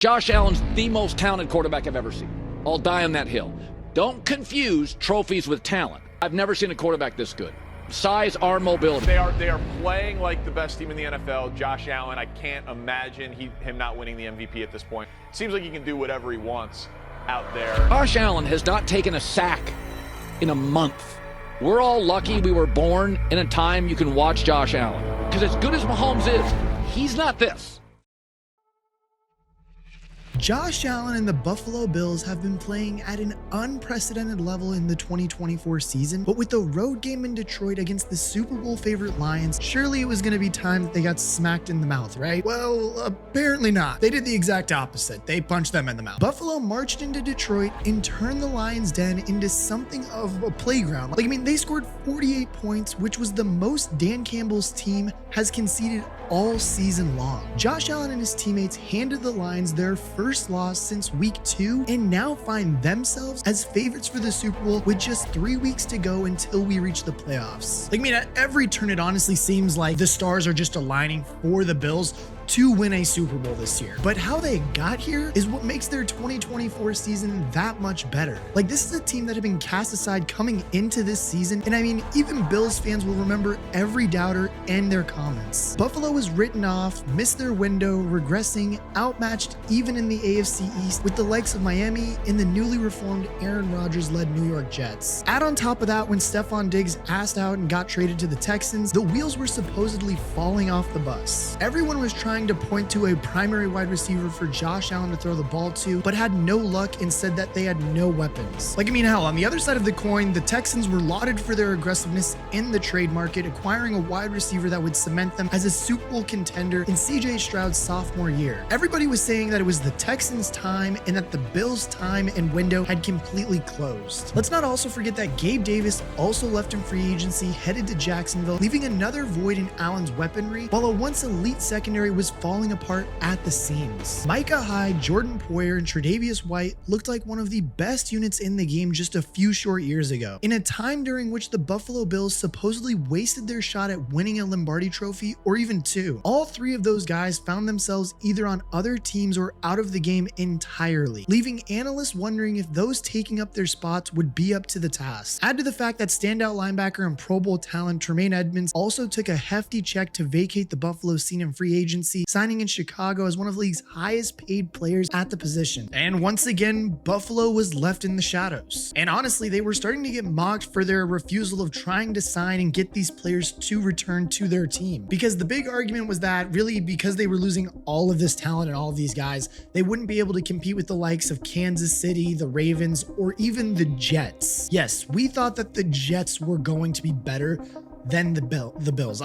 Josh Allen's the most talented quarterback I've ever seen. I'll die on that hill. Don't confuse trophies with talent. I've never seen a quarterback this good. Size, arm, mobility. They are playing like the best team in the NFL. Josh Allen, I can't imagine him not winning the MVP at this point. Seems like he can do whatever he wants out there. Josh Allen has not taken a sack in a month. We're all lucky we were born in a time you can watch Josh Allen. Because as good as Mahomes is, he's not this. Josh Allen and the Buffalo Bills have been playing at an unprecedented level in the 2024 season, but with the road game in Detroit against the Super Bowl favorite Lions, surely it was going to be time that they got smacked in the mouth, right? Well, apparently not. They did the exact opposite. They punched them in the mouth. Buffalo marched into Detroit and turned the Lions' den into something of a playground. They scored 48 points, which was the most Dan Campbell's team has conceded all season long. Josh Allen and his teammates handed the Lions their first loss since week 2 and now find themselves as favorites for the Super Bowl with just 3 weeks to go until we reach the playoffs. At every turn, it honestly seems like the stars are just aligning for the Bills to win a Super Bowl this year. But how they got here is what makes their 2024 season that much better. This is a team that had been cast aside coming into this season, and even Bills fans will remember every doubter and their comments. Buffalo was written off, missed their window, regressing, outmatched even in the AFC East with the likes of Miami and the newly reformed Aaron Rodgers-led New York Jets. Add on top of that, when Stephon Diggs asked out and got traded to the Texans, the wheels were supposedly falling off the bus. Everyone was trying to point to a primary wide receiver for Josh Allen to throw the ball to, but had no luck and said that they had no weapons. Hell, on the other side of the coin, the Texans were lauded for their aggressiveness in the trade market, acquiring a wide receiver that would cement them as a Super Bowl contender in CJ Stroud's sophomore year. Everybody was saying that it was the Texans' time and that the Bills' time and window had completely closed. Let's not also forget that Gabe Davis also left in free agency, headed to Jacksonville, leaving another void in Allen's weaponry, while a once elite secondary was falling apart at the seams. Micah Hyde, Jordan Poyer, and Tre'Davious White looked like one of the best units in the game just a few short years ago, in a time during which the Buffalo Bills supposedly wasted their shot at winning a Lombardi trophy or even 2. All 3 of those guys found themselves either on other teams or out of the game entirely, leaving analysts wondering if those taking up their spots would be up to the task. Add to the fact that standout linebacker and Pro Bowl talent Tremaine Edmonds also took a hefty check to vacate the Buffalo scene in free agency, signing in Chicago as one of the league's highest paid players at the position. And once again, Buffalo was left in the shadows. And honestly, they were starting to get mocked for their refusal of trying to sign and get these players to return to their team. Because the big argument was that really because they were losing all of this talent and all of these guys, they wouldn't be able to compete with the likes of Kansas City, the Ravens, or even the Jets. Yes, we thought that the Jets were going to be better than the Bills.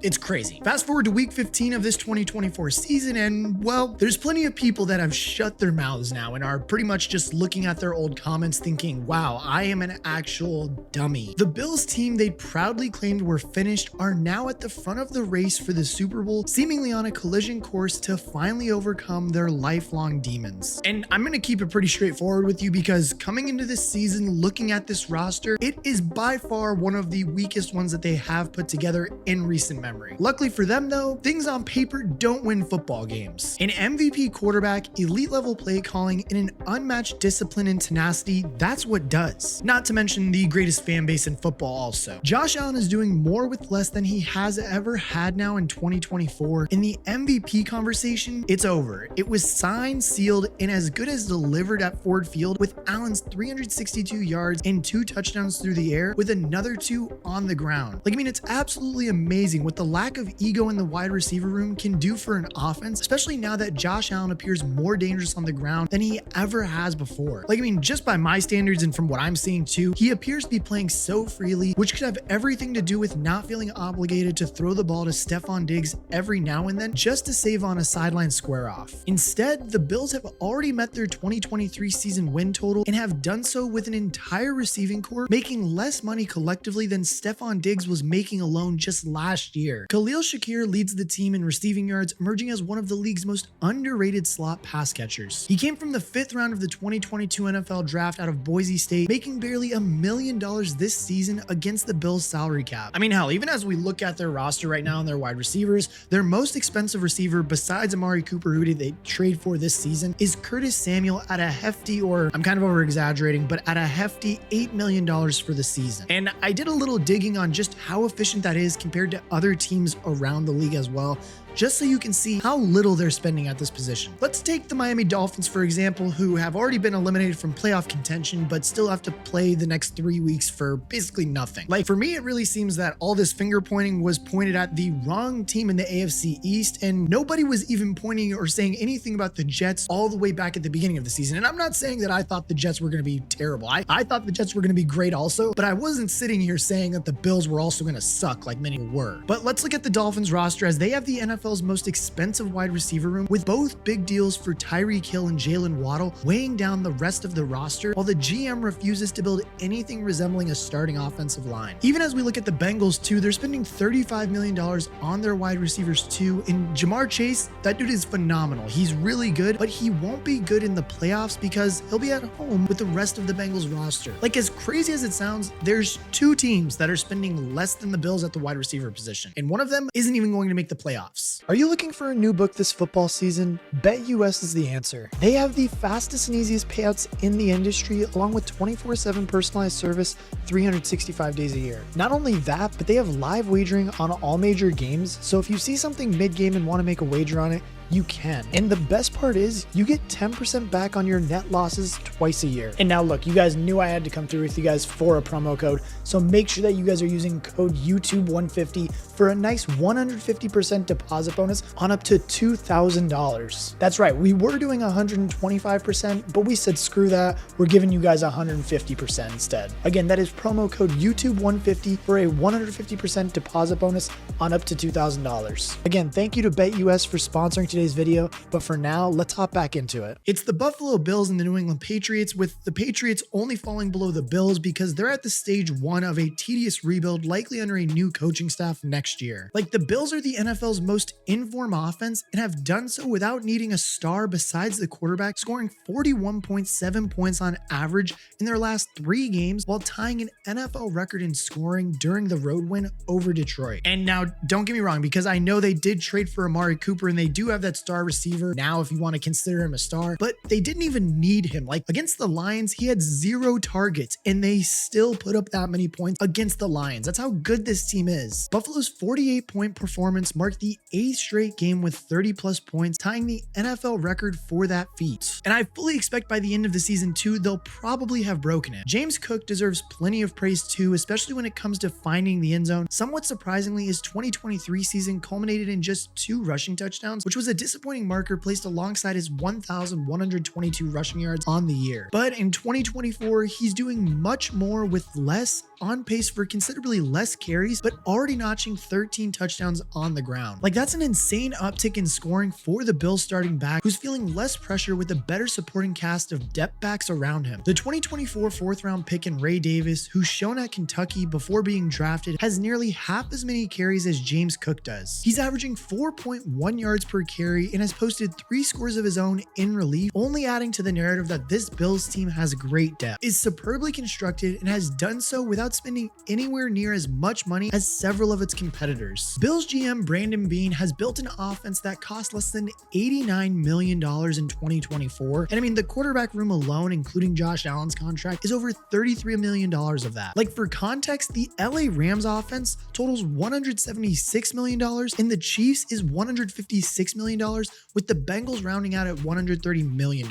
It's crazy. Fast forward to week 15 of this 2024 season, and well, there's plenty of people that have shut their mouths now and are pretty much just looking at their old comments thinking, wow, I am an actual dummy. The Bills team they proudly claimed were finished are now at the front of the race for the Super Bowl, seemingly on a collision course to finally overcome their lifelong demons. And I'm gonna keep it pretty straightforward with you because coming into this season, looking at this roster, it is by far one of the weakest ones that they have put together in recent memory. Luckily for them though, things on paper don't win football games. An MVP quarterback, elite level play calling, and an unmatched discipline and tenacity, that's what does. Not to mention the greatest fan base in football also. Josh Allen is doing more with less than he has ever had now in 2024. In the MVP conversation, it's over. It was signed, sealed, and as good as delivered at Ford Field with Allen's 362 yards and 2 touchdowns through the air with another 2 on the ground. It's absolutely amazing what the lack of ego in the wide receiver room can do for an offense, especially now that Josh Allen appears more dangerous on the ground than he ever has before. Just by my standards and from what I'm seeing too, he appears to be playing so freely, which could have everything to do with not feeling obligated to throw the ball to Stephon Diggs every now and then just to save on a sideline square off. Instead, the Bills have already met their 2023 season win total and have done so with an entire receiving corps making less money collectively than Stephon Diggs was making alone just last year. year. Khalil Shakir leads the team in receiving yards, emerging as one of the league's most underrated slot pass catchers. He came from the 5th round of the 2022 NFL draft out of Boise State, making barely $1 million this season against the Bills' salary cap. I mean, hell, even as we look at their roster right now and their wide receivers, their most expensive receiver besides Amari Cooper, who did they trade for this season, is Curtis Samuel at a hefty, or I'm kind of over exaggerating, but at a hefty $8 million for the season. And I did a little digging on just how efficient that is compared to other teams around the league as well, just so you can see how little they're spending at this position. Let's take the Miami Dolphins, for example, who have already been eliminated from playoff contention, but still have to play the next 3 weeks for basically nothing. Like, for me, it really seems that all this finger pointing was pointed at the wrong team in the AFC East, and nobody was even pointing or saying anything about the Jets all the way back at the beginning of the season. And I'm not saying that I thought the Jets were going to be terrible. I thought the Jets were going to be great also, but I wasn't sitting here saying that the Bills were also going to suck like many were. But let's look at the Dolphins roster, as they have the NFL's most expensive wide receiver room, with both big deals for Tyreek Hill and Jalen Waddle weighing down the rest of the roster, while the GM refuses to build anything resembling a starting offensive line. Even as we look at the Bengals too, they're spending $35 million on their wide receivers too, and Jamar Chase, that dude is phenomenal. He's really good, but he won't be good in the playoffs because he'll be at home with the rest of the Bengals roster. Like, as crazy as it sounds, there's 2 teams that are spending less than the Bills at the wide receiver position, and one of them isn't even going to make the playoffs. Are you looking for a new book this football season? BetUS is the answer. They have the fastest and easiest payouts in the industry, along with 24/7 personalized service 365 days a year. Not only that, but they have live wagering on all major games, so if you see something mid-game and want to make a wager on it, you can. And the best part is you get 10% back on your net losses twice a year. And now look, you guys knew I had to come through with you guys for a promo code, so make sure that you guys are using code YouTube150 for a nice 150% deposit bonus on up to $2,000. That's right, we were doing 125%, but we said screw that, we're giving you guys 150% instead. Again, that is promo code YouTube150 for a 150% deposit bonus on up to $2,000. Again, thank you to BetUS for sponsoring today's video, but for now, let's hop back into it. It's the Buffalo Bills and the New England Patriots, with the Patriots only falling below the Bills because they're at the stage 1 of a tedious rebuild, likely under a new coaching staff next year. Like, the Bills are the NFL's most in-form offense and have done so without needing a star besides the quarterback, scoring 41.7 points on average in their last 3 games while tying an NFL record in scoring during the road win over Detroit. And now, don't get me wrong, because I know they did trade for Amari Cooper and they do have that star receiver now, if you want to consider him a star, but they didn't even need him. Like, against the Lions, he had 0 targets and they still put up that many points against the Lions. That's how good this team is. Buffalo's 48-point performance marked the 8th straight game with 30+ points, tying the NFL record for that feat. And I fully expect by the end of the season too, they'll probably have broken it. James Cook deserves plenty of praise too, especially when it comes to finding the end zone. Somewhat surprisingly, his 2023 season culminated in just 2 rushing touchdowns, which was a disappointing marker placed alongside his 1,122 rushing yards on the year. But in 2024, he's doing much more with less, on pace for considerably less carries, but already notching 13 touchdowns on the ground. Like, that's an insane uptick in scoring for the Bills starting back, who's feeling less pressure with a better supporting cast of depth backs around him. The 2024 4th round pick in Ray Davis, who's shown at Kentucky before being drafted, has nearly half as many carries as James Cook does. He's averaging 4.1 yards per carry and has posted 3 scores of his own in relief, only adding to the narrative that this Bills team has great depth, is superbly constructed, and has done so without spending anywhere near as much money as several of its competitors. Bills GM Brandon Beane has built an offense that cost less than $89 million in 2024, and I mean, the quarterback room alone, including Josh Allen's contract, is over $33 million of that. Like, for context, the LA Rams offense totals $176 million, and the Chiefs is $156 million, with the Bengals rounding out at $130 million.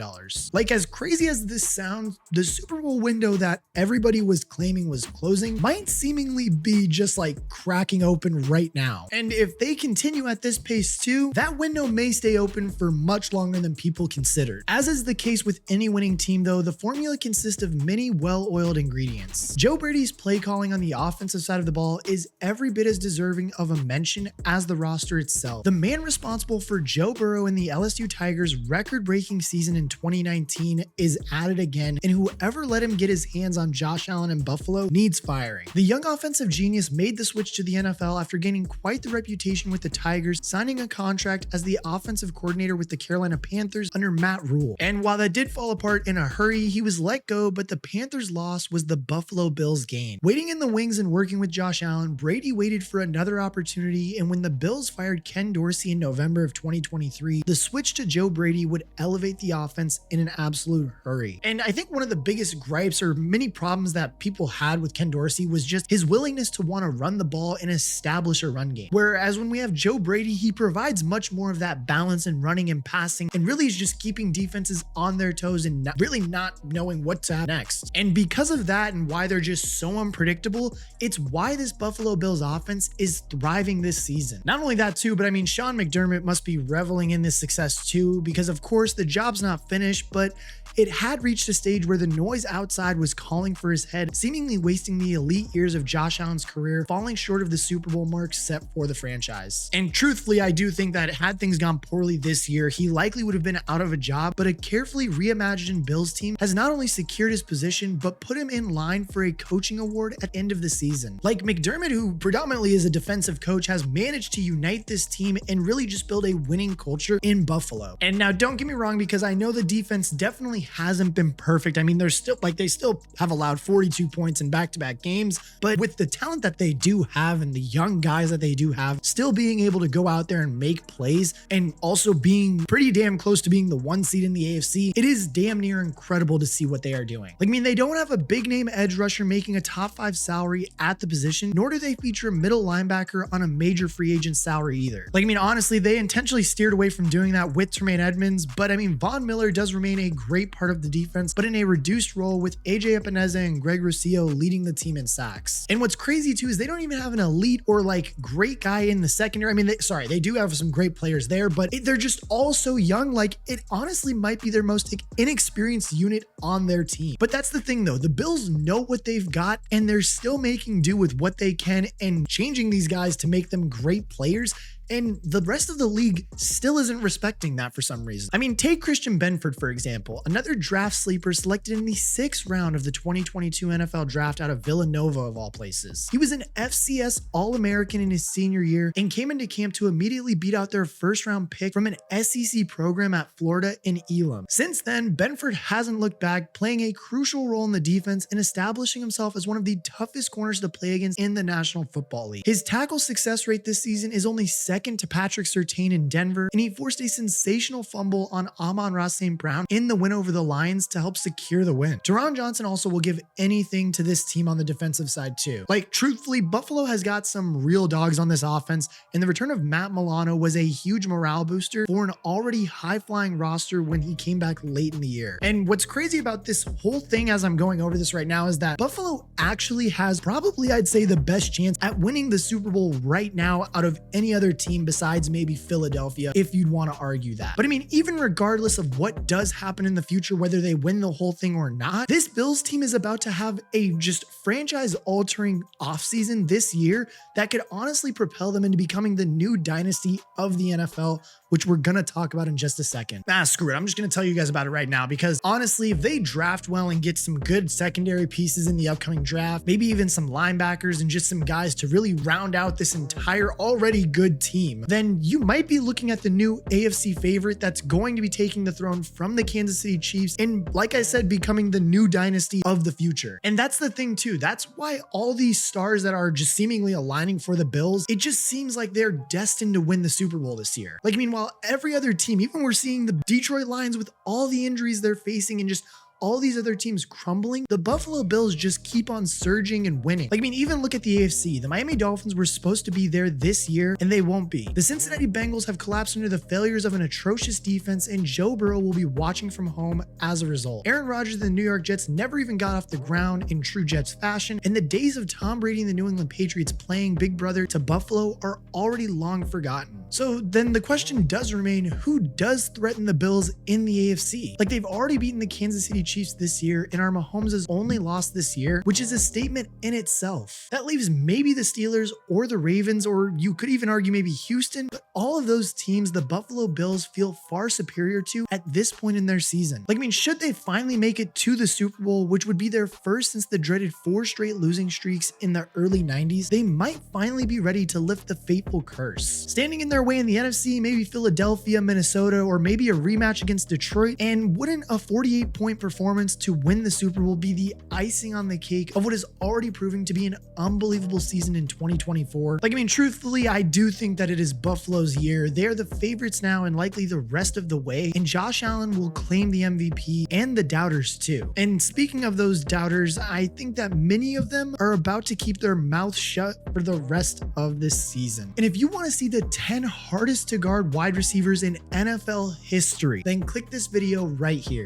Like, as crazy as this sounds, the Super Bowl window that everybody was claiming was closing might seemingly be just like cracking open right now. And if they continue at this pace too, that window may stay open for much longer than people considered. As is the case with any winning team though, the formula consists of many well-oiled ingredients. Joe Brady's play calling on the offensive side of the ball is every bit as deserving of a mention as the roster itself. The man responsible for Joe Burrow and the LSU Tigers' record-breaking season in 2019 is at it again, and whoever let him get his hands on Josh Allen in Buffalo needs needs firing. The young offensive genius made the switch to the NFL after gaining quite the reputation with the Tigers, signing a contract as the offensive coordinator with the Carolina Panthers under Matt Rule. And while that did fall apart in a hurry, he was let go, but the Panthers' loss was the Buffalo Bills' gain. Waiting in the wings and working with Josh Allen, Brady waited for another opportunity, and when the Bills fired Ken Dorsey in November of 2023, the switch to Joe Brady would elevate the offense in an absolute hurry. And I think one of the biggest gripes or many problems that people had with Ken Dorsey was just his willingness to want to run the ball and establish a run game. Whereas when we have Joe Brady, he provides much more of that balance in running and passing, and really is just keeping defenses on their toes and really not knowing what to have next. And because of that and why they're just so unpredictable, it's why this Buffalo Bills offense is thriving this season. Not only that too, but I mean, Sean McDermott must be reveling in this success too, because of course the job's not finished, but it had reached a stage where the noise outside was calling for his head, seemingly wasting the elite years of Josh Allen's career, falling short of the Super Bowl mark set for the franchise. And truthfully, I do think that had things gone poorly this year, he likely would have been out of a job, but a carefully reimagined Bills team has not only secured his position, but put him in line for a coaching award at the end of the season. Like McDermott, who predominantly is a defensive coach, has managed to unite this team and really just build a winning culture in Buffalo. And now don't get me wrong, because I know the defense definitely hasn't been perfect. I mean, they still have allowed 42 points in back-to-back games, but with the talent that they do have and the young guys that they do have, still being able to go out there and make plays and also being pretty damn close to being the 1 seed in the AFC, it is damn near incredible to see what they are doing. Like, I mean, they don't have a big name edge rusher making a top 5 salary at the position, nor do they feature a middle linebacker on a major free agent salary either. Like, I mean, honestly, they intentionally steered away from doing that with Tremaine Edmonds, but I mean, Von Miller does remain a great part of the defense, but in a reduced role with AJ Epineza and Greg Rousseau leading the team in sacks. And what's crazy too is they don't even have an elite or like great guy in the secondary. I mean, they do have some great players there, but they're just all so young. Like, it honestly might be their most inexperienced unit on their team. But that's the thing though, the Bills know what they've got and they're still making do with what they can and changing these guys to make them great players. And the rest of the league still isn't respecting that for some reason. I mean, take Christian Benford, for example, another draft sleeper selected in the 6th round of the 2022 NFL draft out of Villanova of all places. He was an FCS All-American in his senior year and came into camp to immediately beat out their 1st round pick from an SEC program at Florida in Elam. Since then, Benford hasn't looked back, playing a crucial role in the defense and establishing himself as one of the toughest corners to play against in the National Football League. His tackle success rate this season is only second to Patrick Surtain in Denver, and he forced a sensational fumble on Amon-Ra St. Brown in the win over the Lions to help secure the win. Teron Johnson also will give anything to this team on the defensive side too. Like, truthfully, Buffalo has got some real dogs on this offense, and the return of Matt Milano was a huge morale booster for an already high-flying roster when he came back late in the year. And what's crazy about this whole thing as I'm going over this right now is that Buffalo actually has probably, I'd say, the best chance at winning the Super Bowl right now out of any other team besides maybe Philadelphia, if you'd want to argue that. But I mean, even regardless of what does happen in the future, whether they win the whole thing or not, this Bills team is about to have a just franchise-altering offseason this year that could honestly propel them into becoming the new dynasty of the NFL, which we're going to talk about in just a second. Screw it. I'm just going to tell you guys about it right now, because honestly, if they draft well and get some good secondary pieces in the upcoming draft, maybe even some linebackers and just some guys to really round out this entire already good team, then you might be looking at the new AFC favorite that's going to be taking the throne from the Kansas City Chiefs and, like I said, becoming the new dynasty of the future. And that's the thing too. That's why all these stars that are just seemingly aligning for the Bills, it just seems like they're destined to win the Super Bowl this year. Like, I mean, while every other team, even we're seeing the Detroit Lions with all the injuries they're facing and just all these other teams crumbling, the Buffalo Bills just keep on surging and winning. Like, I mean, even look at the AFC. The Miami Dolphins were supposed to be there this year, and they won't be. The Cincinnati Bengals have collapsed under the failures of an atrocious defense, and Joe Burrow will be watching from home as a result. Aaron Rodgers and the New York Jets never even got off the ground in true Jets fashion, and the days of Tom Brady and the New England Patriots playing big brother to Buffalo are already long forgotten. So then the question does remain, who does threaten the Bills in the AFC? Like, they've already beaten the Kansas City Chiefs this year, and our Mahomes has only lost this year, which is a statement in itself. That leaves maybe the Steelers or the Ravens, or you could even argue maybe Houston, but all of those teams the Buffalo Bills feel far superior to at this point in their season. Like, I mean, should they finally make it to the Super Bowl, which would be their first since the dreaded 4 straight losing streaks in the early 90s, they might finally be ready to lift the fateful curse. Standing in their way in the NFC, maybe Philadelphia, Minnesota, or maybe a rematch against Detroit, and wouldn't a 48-point performance to win the Super Bowl be the icing on the cake of what is already proving to be an unbelievable season in 2024? Like, I mean, truthfully, I do think that it is Buffalo's year. They're the favorites now and likely the rest of the way, and Josh Allen will claim the MVP and the doubters too. And speaking of those doubters, I think that many of them are about to keep their mouths shut for the rest of this season. And if you want to see the 10 hardest to guard wide receivers in NFL history, then click this video right here.